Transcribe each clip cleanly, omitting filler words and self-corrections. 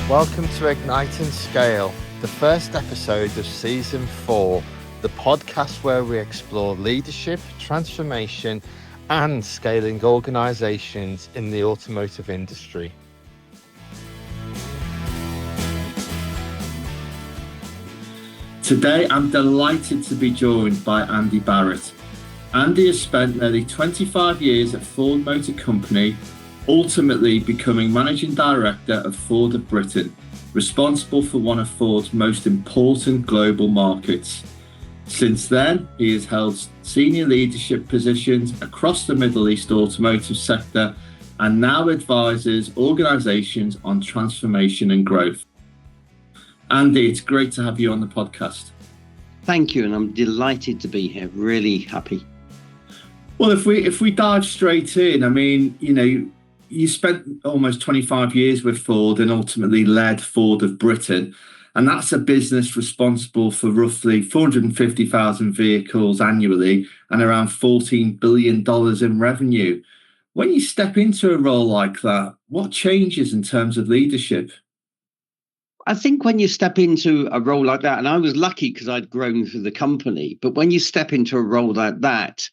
Welcome to Ignite&Scale, the first episode of Season 4, the podcast where we explore leadership, transformation, and scaling organizations in the automotive industry. Today, I'm delighted to be joined by Andy Barratt. Andy has spent nearly 25 years at Ford Motor Company, ultimately becoming Managing Director of Ford of Britain, responsible for one of Ford's most important global markets. Since then, he has held senior leadership positions across the Middle East automotive sector and now advises organizations on transformation and growth. Andy, it's great to have you on the podcast. Thank you, and I'm delighted to be here. Really happy. Well, if we dive straight in, I mean, you spent almost 25 years with Ford and ultimately led Ford of Britain. And that's a business responsible for roughly 450,000 vehicles annually and around $14 billion in revenue. When you step into a role like that, what changes in terms of leadership? I think when you step into a role like that, and I was lucky because I'd grown through the company, but when you step into a role like that,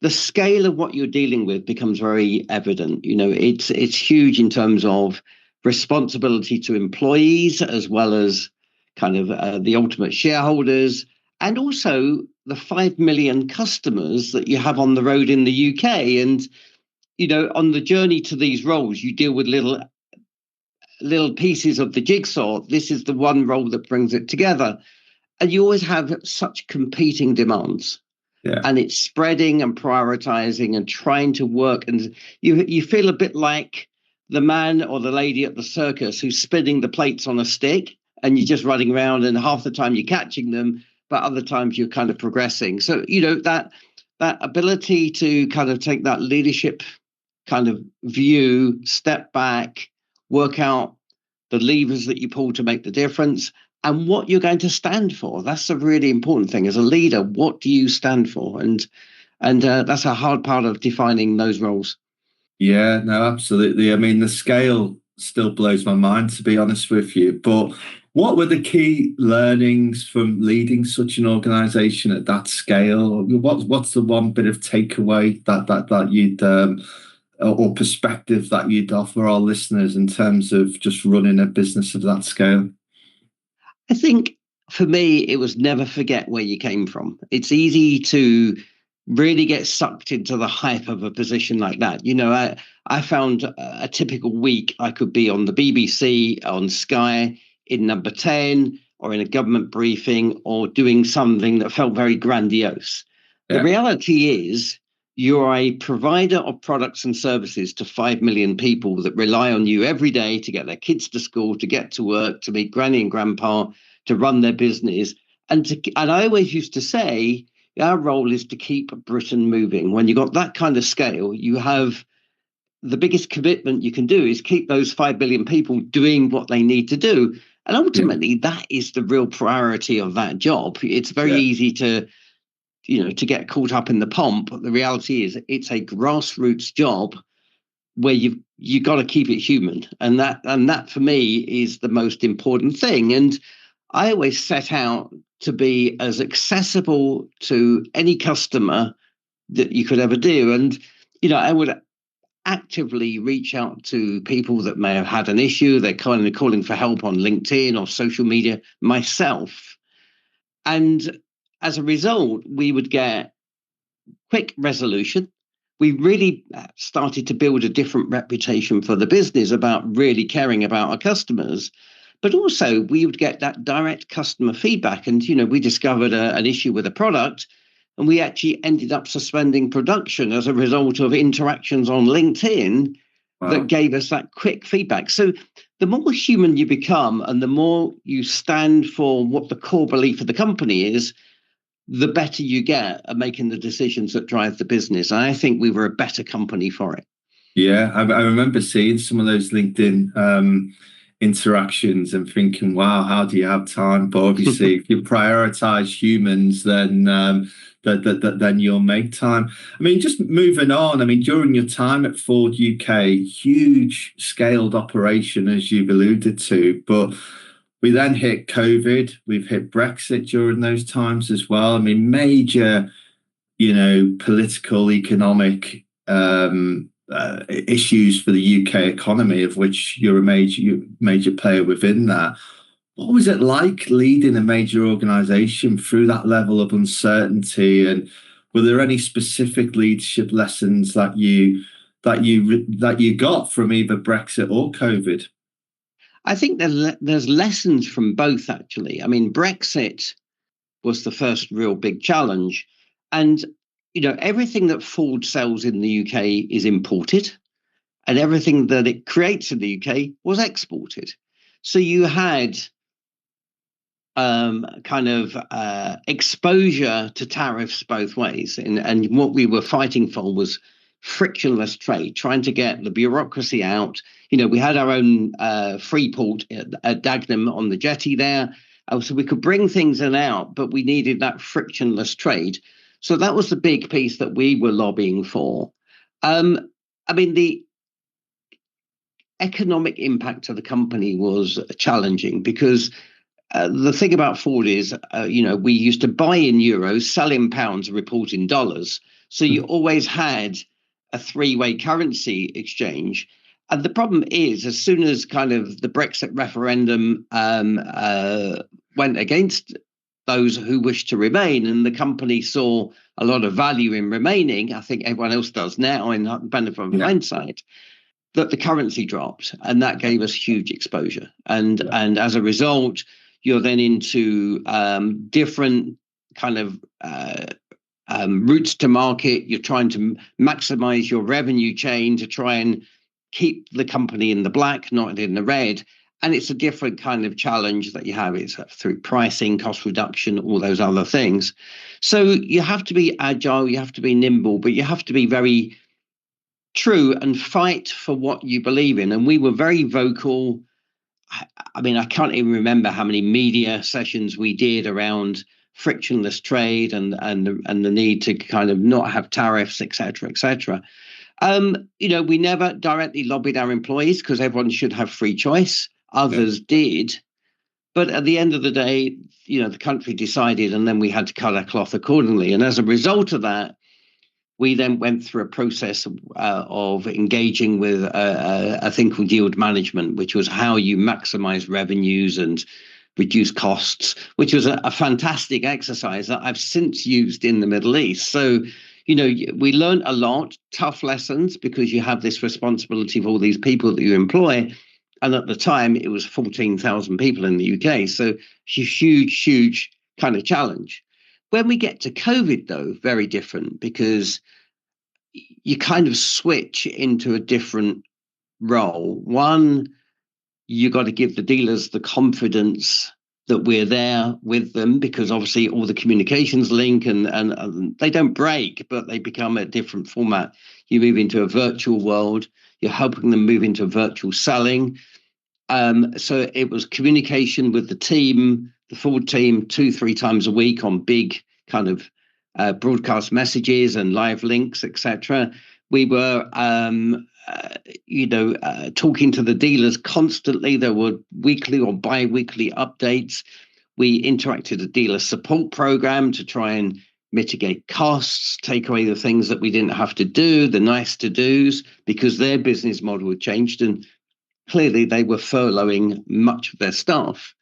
the scale of what you're dealing with becomes very evident. It's huge in terms of responsibility to employees as well as kind of the ultimate shareholders, and also the 5 million customers that you have on the road in the UK. And, on the journey to these roles, you deal with little pieces of the jigsaw. This is the one role that brings it together. And you always have such competing demands. Yeah. And it's spreading and prioritizing and trying to work. And you feel a bit like the man or the lady at the circus who's spinning the plates on a stick, and you're just running around, and half the time you're catching them, but other times you're kind of progressing. So, that ability to kind of take that leadership kind of view, step back, work out the levers that you pull to make the difference, and what you're going to stand for. That's a really important thing. As a leader, what do you stand for? And that's a hard part of defining those roles. Yeah, no, absolutely. I mean, the scale still blows my mind, to be honest with you. But what were the key learnings from leading such an organization at that scale? What's the one bit of takeaway that you'd or perspective that you'd offer our listeners in terms of just running a business of that scale? I think for me, it was never forget where you came from. It's easy to really get sucked into the hype of a position like that. I found a typical week I could be on the BBC, on Sky, in Number 10, or in a government briefing, or doing something that felt very grandiose. Yeah. The reality is, you're a provider of products and services to 5 million people that rely on you every day to get their kids to school, to get to work, to meet granny and grandpa, to run their business. And I always used to say, our role is to keep Britain moving. When you've got that kind of scale, you have the biggest commitment you can do is keep those 5 billion people doing what they need to do. And ultimately, that is the real priority of that job. It's very easy to get caught up in the pomp. The reality is it's a grassroots job where you got to keep it human. And that for me is the most important thing. And I always set out to be as accessible to any customer that you could ever do. And, I would actively reach out to people that may have had an issue. They're kind of calling for help on LinkedIn or social media myself. And as a result, we would get quick resolution. We really started to build a different reputation for the business about really caring about our customers. But also, we would get that direct customer feedback. And, we discovered an issue with a product, and we actually ended up suspending production as a result of interactions on LinkedIn. Wow. That gave us that quick feedback. So the more human you become and the more you stand for what the core belief of the company is, the better you get at making the decisions that drive the business. And I think we were a better company for it. Yeah, I remember seeing some of those LinkedIn interactions and thinking, wow, how do you have time? But obviously, if you prioritize humans, then than your make time. I mean, just moving on. I mean, during your time at Ford UK, huge scaled operation, as you've alluded to, but we then hit COVID. We've hit Brexit during those times as well. I mean, major, political, economic issues for the UK economy, of which you're a major player within that. What was it like leading a major organization through that level of uncertainty? And were there any specific leadership lessons that you got from either Brexit or COVID? I think there's lessons from both, actually. I mean, Brexit was the first real big challenge. And, everything that Ford sells in the UK is imported, and everything that it creates in the UK was exported. So you had exposure to tariffs both ways. And what we were fighting for was frictionless trade, trying to get the bureaucracy out. We had our own free port at Dagenham on the jetty there. So we could bring things in and out, but we needed that frictionless trade. So that was the big piece that we were lobbying for. The economic impact of the company was challenging because the thing about Ford is, we used to buy in euros, sell in pounds, report in dollars. So you always had a three-way currency exchange. And the problem is, as soon as kind of the Brexit referendum went against those who wished to remain, and the company saw a lot of value in remaining, I think everyone else does now in benefit of hindsight, that the currency dropped, and that gave us huge exposure. And as a result, you're then into different kind of routes to market. You're trying to maximize your revenue chain to try and keep the company in the black, not in the red. And it's a different kind of challenge that you have. It's through pricing, cost reduction, all those other things. So you have to be agile, you have to be nimble, but you have to be very true and fight for what you believe in. And we were very vocal. I mean, I can't even remember how many media sessions we did around frictionless trade and the need to kind of not have tariffs, et cetera, et cetera. We never directly lobbied our employees because everyone should have free choice. Others did. But at the end of the day, the country decided, and then we had to cut our cloth accordingly. And as a result of that, we then went through a process of engaging with a thing called yield management, which was how you maximize revenues and reduce costs, which was a fantastic exercise that I've since used in the Middle East. So, we learned a lot, tough lessons, because you have this responsibility for all these people that you employ. And at the time, it was 14,000 people in the UK. So it's a huge, huge kind of challenge. When we get to COVID, though, very different, because you kind of switch into a different role. One, you got to give the dealers the confidence that we're there with them, because obviously all the communications link and they don't break, but they become a different format. You move into a virtual world. You're helping them move into virtual selling. So it was communication with the team, the Ford team, 2-3 times a week on big kind of broadcast messages and live links, etc. We were, talking to the dealers constantly. There were weekly or bi-weekly updates. We interacted a dealer support program to try and mitigate costs, take away the things that we didn't have to do, the nice to-dos, because their business model had changed. And clearly they were furloughing much of their staff.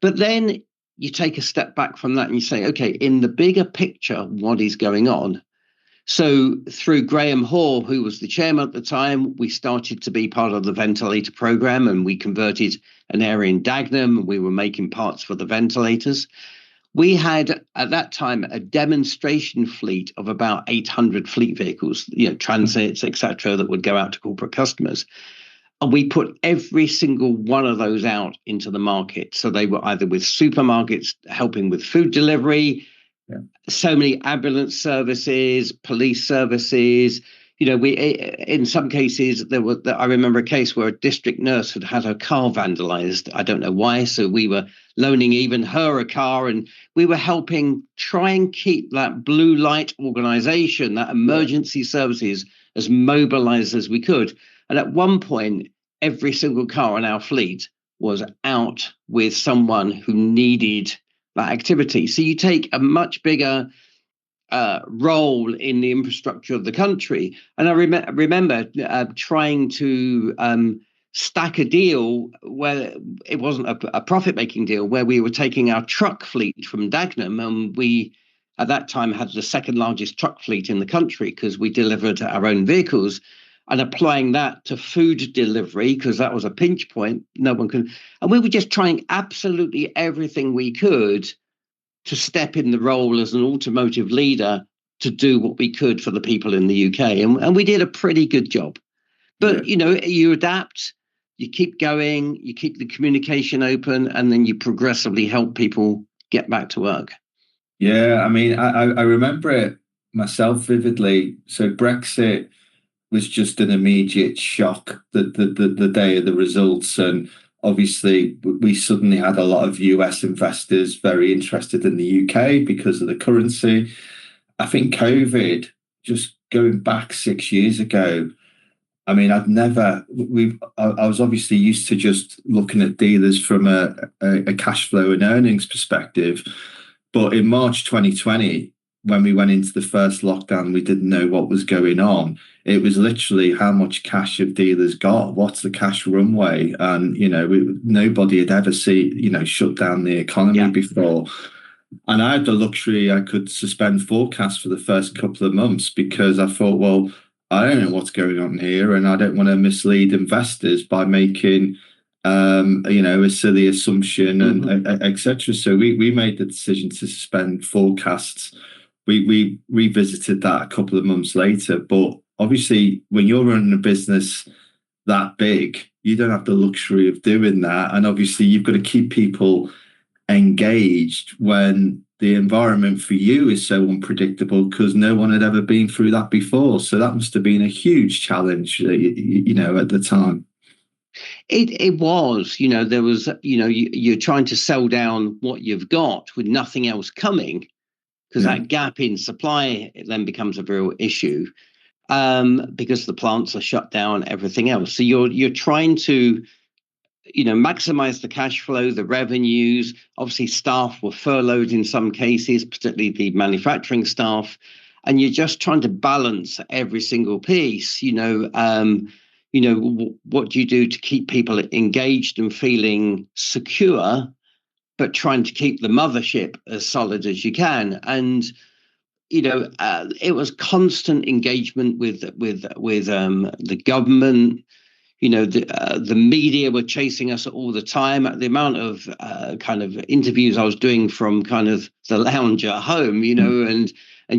But then you take a step back from that and you say, okay, in the bigger picture, what is going on? So through Graham Hall, who was the chairman at the time, we started to be part of the ventilator program, and we converted an area in Dagenham. We were making parts for the ventilators. We had at that time a demonstration fleet of about 800 fleet vehicles, transits, etc., that would go out to corporate customers. And we put every single one of those out into the market. So they were either with supermarkets helping with food delivery, so many ambulance services, police services, we in some cases I remember a case where a district nurse had her car vandalized. I don't know why. So we were loaning even her a car, and we were helping try and keep that blue light organization, that emergency services, as mobilized as we could. And at one point, every single car in our fleet was out with someone who needed that activity. So you take a much bigger role in the infrastructure of the country. And I remember trying to stack a deal where it wasn't a profit-making deal, where we were taking our truck fleet from Dagenham, and we at that time had the second largest truck fleet in the country because we delivered our own vehicles, and applying that to food delivery because that was a pinch point. No one could, and we were just trying absolutely everything we could to step in the role as an automotive leader to do what we could for the people in the UK. And we did a pretty good job. But, you adapt, you keep going, you keep the communication open, and then you progressively help people get back to work. Yeah, I mean, I remember it myself vividly. So Brexit was just an immediate shock the day of the results. And obviously, we suddenly had a lot of US investors very interested in the UK because of the currency. I think COVID, just going back 6 years ago, I mean, I was obviously used to just looking at dealers from a cash flow and earnings perspective. But in March 2020, when we went into the first lockdown, we didn't know what was going on. It was literally how much cash have dealers got? What's the cash runway? And, nobody had ever shut down the economy before. And I had the luxury, I could suspend forecasts for the first couple of months because I thought, well, I don't know what's going on here. And I don't want to mislead investors by making, a silly assumption and etc. So we made the decision to suspend forecasts. We revisited that a couple of months later. But obviously, when you're running a business that big, you don't have the luxury of doing that. And obviously, you've got to keep people engaged when the environment for you is so unpredictable because no one had ever been through that before. So that must have been a huge challenge, at the time. It was, there was, you're trying to sell down what you've got with nothing else coming. Because that gap in supply then becomes a real issue because the plants are shut down, everything else. So you're trying to, maximize the cash flow, the revenues. Obviously, staff were furloughed in some cases, particularly the manufacturing staff, and you're just trying to balance every single piece. What do you do to keep people engaged and feeling secure, but trying to keep the mothership as solid as you can. And, it was constant engagement with the government. The media were chasing us all the time. The amount of kind of interviews I was doing from kind of the lounge at home, and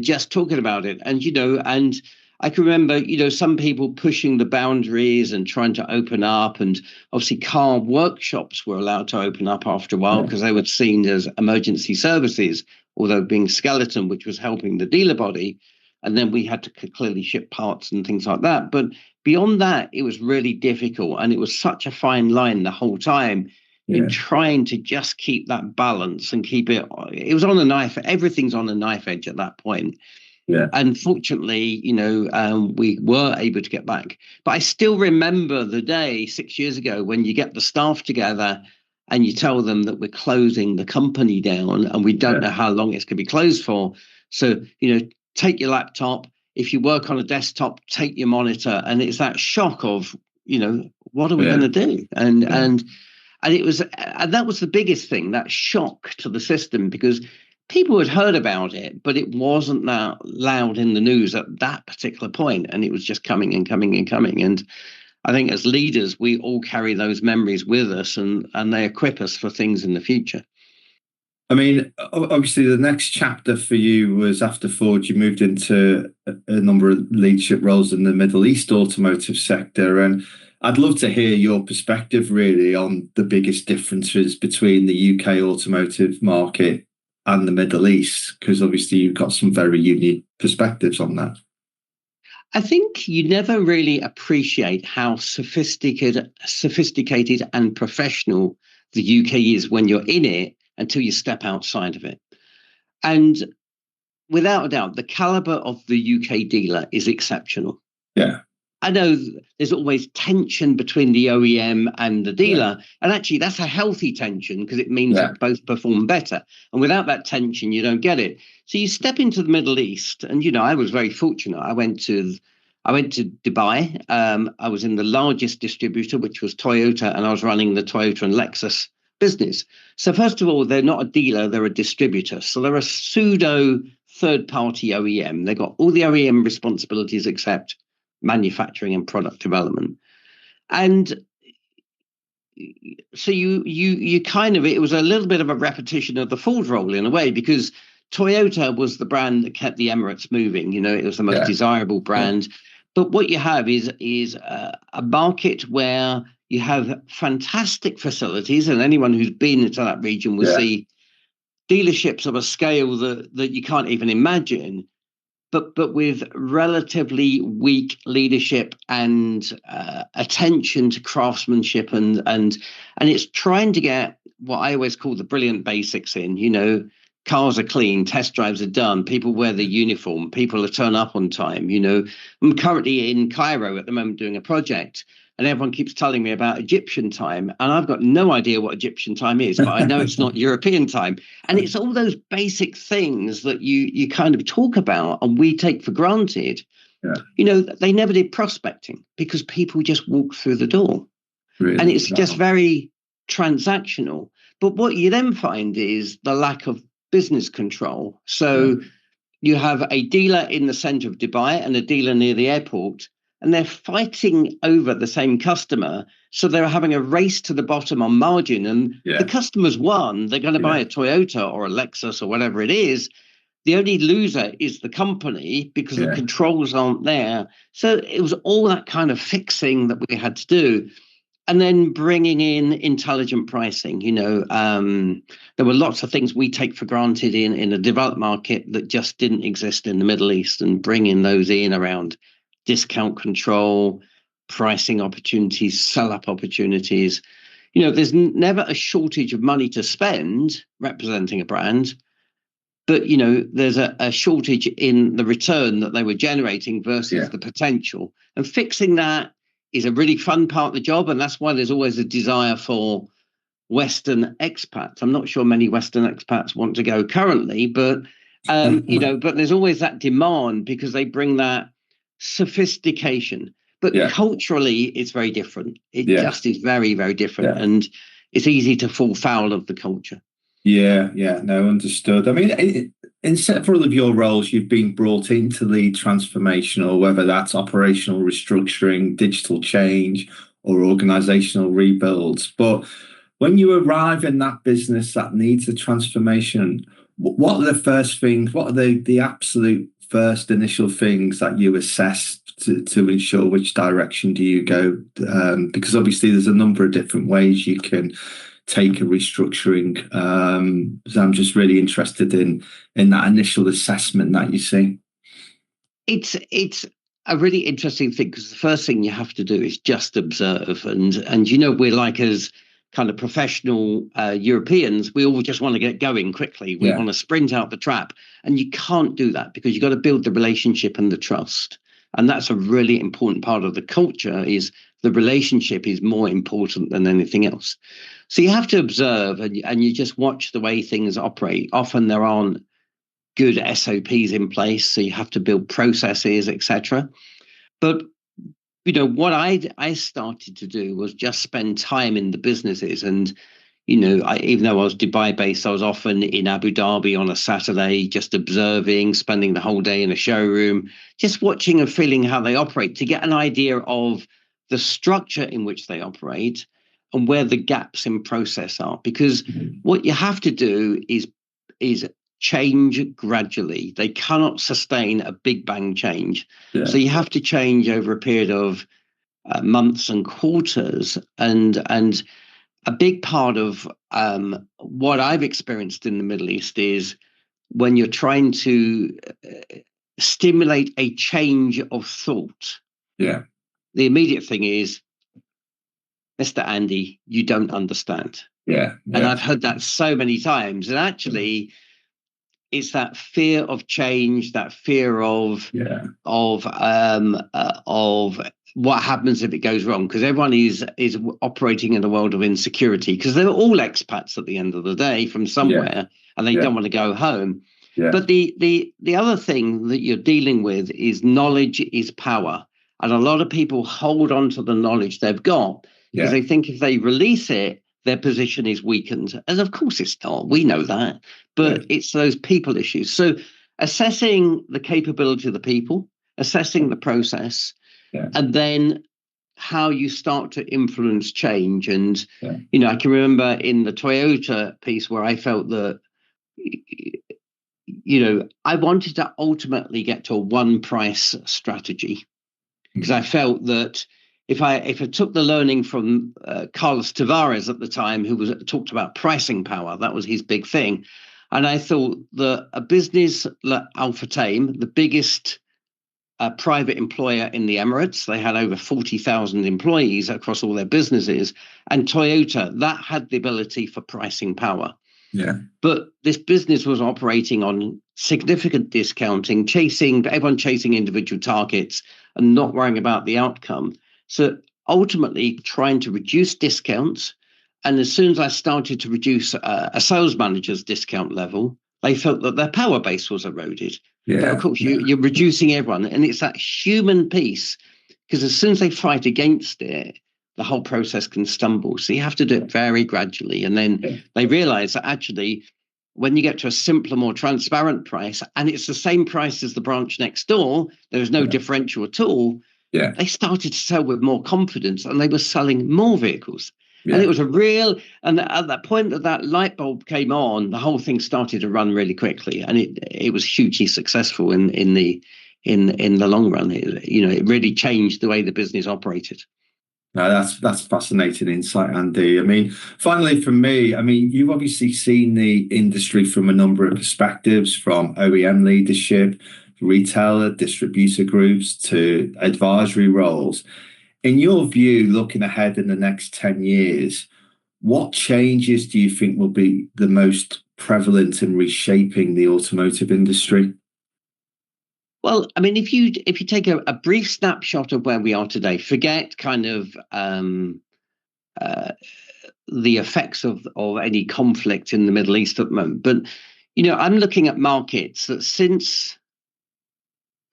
just talking about it. And, and I can remember, some people pushing the boundaries and trying to open up. And obviously car workshops were allowed to open up after a while because they were seen as emergency services, although being skeleton, which was helping the dealer body. And then we had to clearly ship parts and things like that. But beyond that, it was really difficult. And it was such a fine line the whole time in trying to just keep that balance and keep it. It was on a knife. Everything's on a knife edge at that point. Yeah. Unfortunately, we were able to get back. But I still remember the day 6 years ago when you get the staff together and you tell them that we're closing the company down and we don't know how long it's going to be closed for. So, take your laptop. If you work on a desktop, take your monitor. And it's that shock of, what are we going to do? And it was, and that was the biggest thing, that shock to the system, because people had heard about it, but it wasn't that loud in the news at that particular point, and it was just coming and coming and coming. And I think as leaders, we all carry those memories with us, and they equip us for things in the future. I mean, obviously, the next chapter for you was after Ford. You moved into a number of leadership roles in the Middle East automotive sector, and I'd love to hear your perspective really on the biggest differences between the UK automotive market and the Middle East, because obviously you've got some very unique perspectives on that. I think you never really appreciate how sophisticated and professional the UK is when you're in it until you step outside of it. And without a doubt, the caliber of the UK dealer is exceptional. Yeah. I know there's always tension between the OEM and the dealer. Yeah. And actually, that's a healthy tension because it means that both perform better. And without that tension, you don't get it. So you step into the Middle East. And, you know, I was very fortunate. I went to Dubai. I was in the largest distributor, which was Toyota, and I was running the Toyota and Lexus business. So first of all, they're not a dealer, they're a distributor. So they're a pseudo third-party OEM. They've got all the OEM responsibilities except manufacturing and product development. And so you kind of, it was a little bit of a repetition of the Ford role in a way, because Toyota was the brand that kept the Emirates moving. You know, it was the most desirable brand. Yeah. But what you have is a market where you have fantastic facilities, and anyone who's been into that region will see dealerships of a scale that you can't even imagine, but with relatively weak leadership and attention to craftsmanship, and it's trying to get what I always call the brilliant basics in. You know, cars are clean, test drives are done, people wear the uniform, people turn up on time. You know, I'm currently in Cairo at the moment doing a project, and everyone keeps telling me about Egyptian time, and I've got no idea what Egyptian time is, but I know it's not European time. And it's all those basic things that you kind of talk about and we take for granted. Yeah. You know, they never did prospecting because people just walk through the door. Really? And it's just very transactional. But what you then find is the lack of business control. So you have a dealer in the center of Dubai and a dealer near the airport, and they're fighting over the same customer. So they're having a race to the bottom on margin, and the customer's won. They're going to buy a Toyota or a Lexus or whatever it is. The only loser is the company because the controls aren't there. So it was all that kind of fixing that we had to do. And then bringing in intelligent pricing. You know, there were lots of things we take for granted in a developed market that just didn't exist in the Middle East, and bringing those in around discount control, pricing opportunities, sell-up opportunities. You know, there's never a shortage of money to spend representing a brand, but, you know, there's a shortage in the return that they were generating versus the potential. And fixing that is a really fun part of the job, and that's why there's always a desire for Western expats. I'm not sure many Western expats want to go currently, but, you know, but there's always that demand because they bring that sophistication. But culturally, it's very different. It just is very, very different. And it's easy to fall foul of the culture. No, understood. I mean, in several of your roles, you've been brought in to lead transformational, whether that's operational restructuring, digital change, or organizational rebuilds. But when you arrive in that business that needs a transformation, what are the first things? What are the absolute first initial things that you assess to ensure which direction do you go? Because obviously there's a number of different ways you can take a restructuring. So I'm just really interested in that initial assessment that you see. It's a really interesting thing because the first thing you have to do is just observe. And you know, we're like, as kind of professional Europeans, we all just want to get going quickly. We want to sprint out the trap. And you can't do that because you've got to build the relationship and the trust. And that's a really important part of the culture, is the relationship is more important than anything else. So you have to observe and you just watch the way things operate. Often there aren't good SOPs in place, so you have to build processes, etc. But you know, what I started to do was just spend time in the businesses. And, you know, even though I was Dubai based, I was often in Abu Dhabi on a Saturday, just observing, spending the whole day in a showroom, just watching and feeling how they operate to get an idea of the structure in which they operate and where the gaps in process are. Because what you have to do is change gradually. They cannot sustain a big bang change. So you have to change over a period of months and quarters. And a big part of what I've experienced in the Middle East is when you're trying to stimulate a change of thought. Yeah. The immediate thing is, Mr. Andy, you don't understand. Yeah. And I've heard that so many times. And actually, it's that fear of change, that fear of what happens if it goes wrong, because everyone is operating in a world of insecurity, because they're all expats at the end of the day from somewhere, and they don't want to go home. But the other thing that you're dealing with is knowledge is power, and a lot of people hold on to the knowledge they've got because they think if they release it, their position is weakened. And of course it's not. We know that. But it's those people issues. So assessing the capability of the people, assessing the process, and then how you start to influence change. And, I can remember in the Toyota piece where I felt that, I wanted to ultimately get to a one price strategy, because I felt that if I took the learning from Carlos Tavares at the time, who talked about pricing power, that was his big thing. And I thought that a business like Alpha Tame, the biggest private employer in the Emirates, they had over 40,000 employees across all their businesses, and Toyota, that had the ability for pricing power. But this business was operating on significant discounting, everyone chasing individual targets and not worrying about the outcome. So ultimately trying to reduce discounts. And as soon as I started to reduce a sales manager's discount level, they felt that their power base was eroded. But of course, you're reducing everyone. And it's that human piece, because as soon as they fight against it, the whole process can stumble. So you have to do it very gradually. And then they realize that actually, when you get to a simpler, more transparent price, and it's the same price as the branch next door, there's no differential at all. They started to sell with more confidence, and they were selling more vehicles. And it was and at that point that light bulb came on, the whole thing started to run really quickly, and it was hugely successful in the long run. It really changed the way the business operated. No, that's fascinating insight, Andy. I mean, finally, from me, you've obviously seen the industry from a number of perspectives, from OEM leadership, retailer, distributor groups, to advisory roles. In your view, looking ahead in the next 10 years, what changes do you think will be the most prevalent in reshaping the automotive industry? Well, if you take a brief snapshot of where we are today, forget kind of the effects of any conflict in the Middle East at the moment. But, I'm looking at markets that since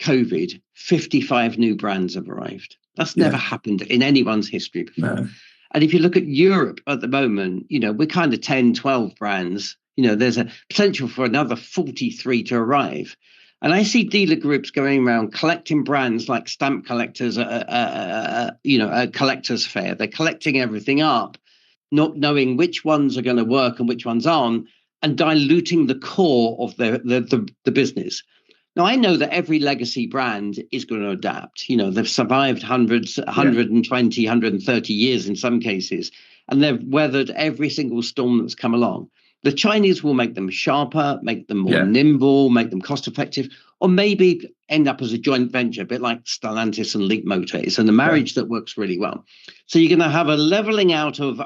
COVID, 55 new brands have arrived. That's never happened in anyone's history before. No. And if you look at Europe at the moment, we're kind of 10, 12 brands. There's a potential for another 43 to arrive. And I see dealer groups going around collecting brands like stamp collectors, a collector's fair. They're collecting everything up, not knowing which ones are going to work and which ones aren't, and diluting the core of the business. Now, I know that every legacy brand is going to adapt. They've survived 120, 130 years in some cases, and they've weathered every single storm that's come along. The Chinese will make them sharper, make them more nimble, make them cost effective, or maybe end up as a joint venture, a bit like Stellantis and Leapmotor. It's a marriage that works really well. So you're going to have a leveling out of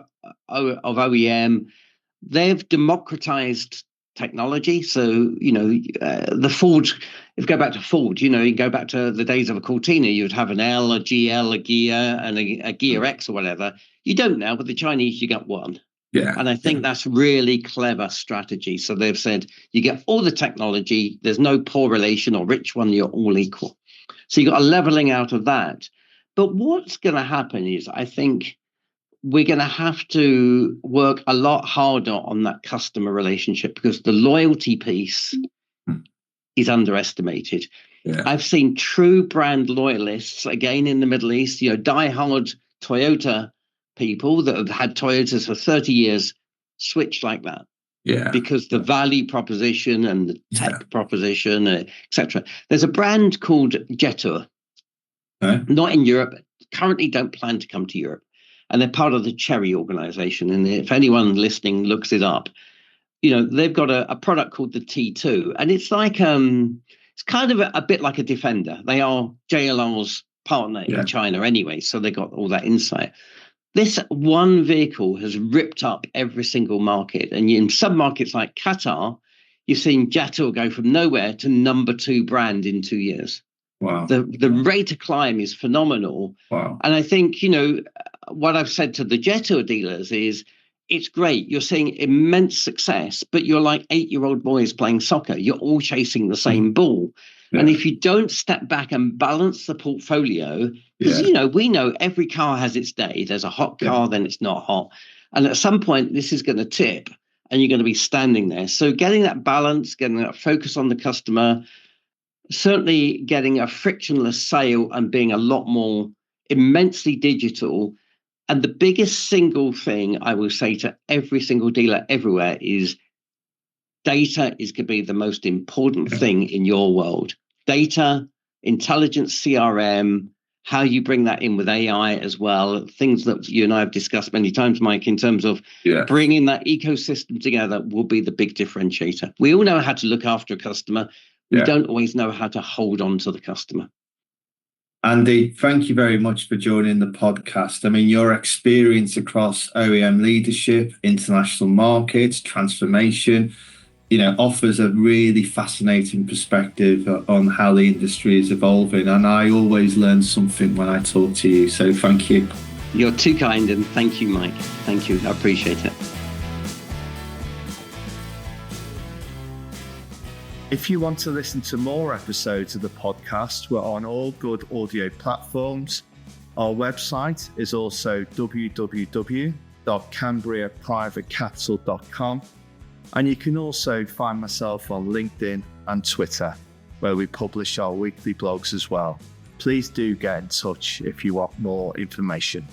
OEM. They've democratized technology. So, the Ford, if you go back to Ford, you go back to the days of a Cortina, you'd have an L, a GL, a Gear, and a Gear X or whatever. You don't now, but the Chinese, you got one. And I think that's really clever strategy. So they've said you get all the technology. There's no poor relation or rich one. You're all equal. So you got a leveling out of that. But what's going to happen is, I think we're going to have to work a lot harder on that customer relationship, because the loyalty piece is underestimated. I've seen true brand loyalists, again, in the Middle East, diehard Toyota people that have had Toyotas for 30 years switch like that. Because the value proposition and the tech proposition, etc. There's a brand called Jetour, not in Europe, currently don't plan to come to Europe. And they're part of the Cherry organization. And if anyone listening looks it up, they've got a product called the T2. And it's like It's kind of a bit like a Defender. They are JLR's partner in China anyway, so they got all that insight. This one vehicle has ripped up every single market. And in some markets like Qatar, you've seen Jattor go from nowhere to number 2 brand in 2 years. Wow. The rate of climb is phenomenal. Wow. And I think, you know, what I've said to the Jattor dealers is, it's great. You're seeing immense success, but you're like 8-year-old boys playing soccer. You're all chasing the same ball. Yeah. And if you don't step back and balance the portfolio, because, you know, we know every car has its day. There's a hot car, then it's not hot. And at some point, this is going to tip and you're going to be standing there. So getting that balance, getting that focus on the customer, certainly getting a frictionless sale and being a lot more immensely digital. And the biggest single thing I will say to every single dealer everywhere is data is going to be the most important thing in your world. Data, intelligent CRM, how you bring that in with AI as well, things that you and I have discussed many times, Mike, in terms of bringing that ecosystem together will be the big differentiator. We all know how to look after a customer. We don't always know how to hold on to the customer. Andy, thank you very much for joining the podcast. I mean, your experience across OEM leadership, international markets, transformation, you know, offers a really fascinating perspective on how the industry is evolving. And I always learn something when I talk to you. So thank you. You're too kind. And thank you, Mike. Thank you. I appreciate it. If you want to listen to more episodes of the podcast, we're on all good audio platforms. Our website is also www.cambriaprivatecapital.com. And you can also find myself on LinkedIn and Twitter, where we publish our weekly blogs as well. Please do get in touch if you want more information.